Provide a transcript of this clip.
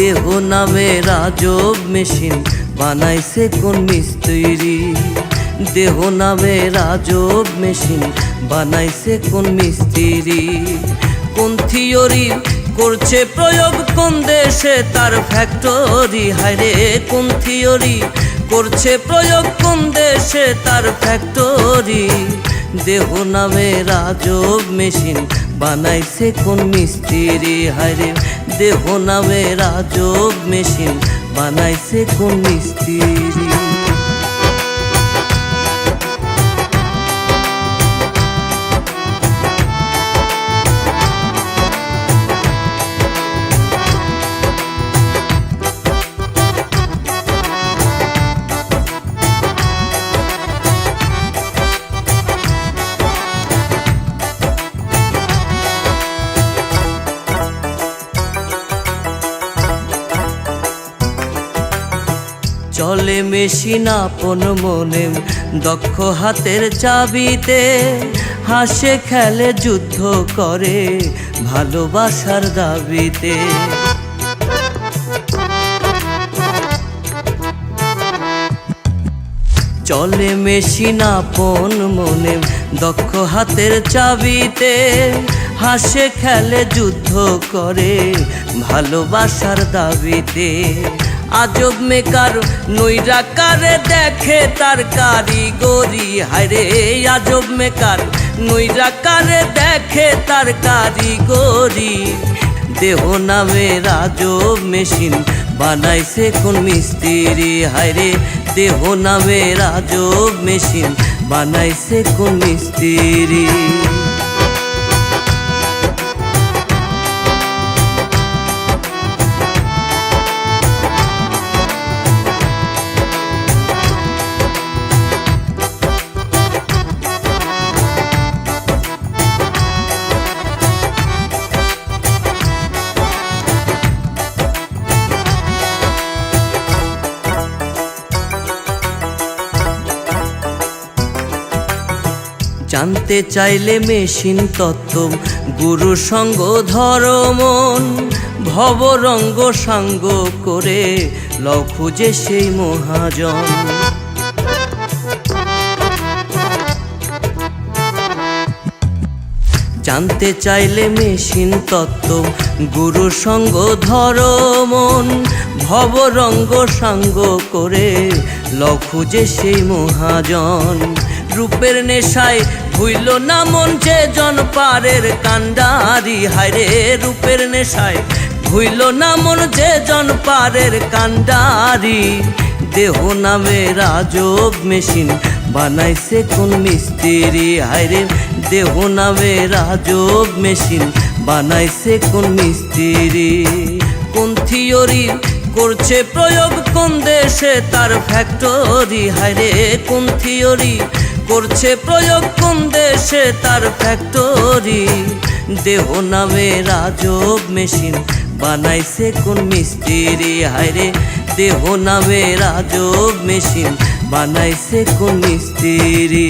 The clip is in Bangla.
দেহ নামে রাজব মেশিন বানাইছে কোন মিস্ত্রি। দেহ নামে রাজব মেশিন বানাইছে কোন মিস্ত্রি। কোন থিওরি করছে প্রয়োগ কোন দেশে তার ফ্যাক্টরি। হায়রে কোন থিওরি করছে প্রয়োগ কোন দেশে তার ফ্যাক্টরি। দেহ নামে রাজব মেশিন বানাইছে কোন মিস্ত্রি। হায়রে দেহ নামে রাজব মেশিন বানাইছে কোন মিস্ত্রি। চলে মেশিন আপন মনে দক্ষ হাতের চাবিতে। হাসে খেলে যুদ্ধ করে ভালোবাসার দাবিতে। চলে মেশিন আপন মনে দক্ষ হাতের চাবিতে। হাসে খেলে যুদ্ধ করে ভালোবাসার দাবিতে। আজব মেকার নৈরাকারে দেখে তার কারিগরি। হায়রে আজব মেকার নৈরাকারে দেখে তার কারিগরি। দেহ নামে রাজব মেশিন বানাইছে কোন মিস্ত্রি। হায়রে দেহ নামে রাজব মেশিন বানাইছে কোন মিস্ত্রি। জানতে চাইলে মেশিন তত্ত্ব গুরু সঙ্গ ধর্মন। ভবরঙ্গ সাঙ্গ করে লও খুঁজে সেই মহাজন। জানতে চাইলে মেশিন তত্ত্ব গুরু সঙ্গ ধর্মন। ভবরঙ্গ সাঙ্গ করে লও খুঁজে সেই মহাজন। রূপের নেশায় ভুইল না মন যে জন পারের কান্ডারি। হায়রে রূপের নেশায় ভুইল না মন যে জন পারের কান্ডারি। দেহ নামে রাজব মেশিন বানাইছে কোন মিস্ত্রি। হায়রে দেহ নামে রাজব মেশিন বানাইছে কোন মিস্ত্রি। কোন থিওরি করছে প্রয়োগ কোন দেশে তার ফ্যাক্টরি। হায়রে কোন থিওরি করছে প্রয়োগ কোন দেশে তার ফ্যাক্টরি। দেহ নামে রাজব মেশিন বানাইছে কোন মিস্ত্রি। হায়রে দেহ নামে রাজব মেশিন বানাইছে কোন মিস্ত্রি।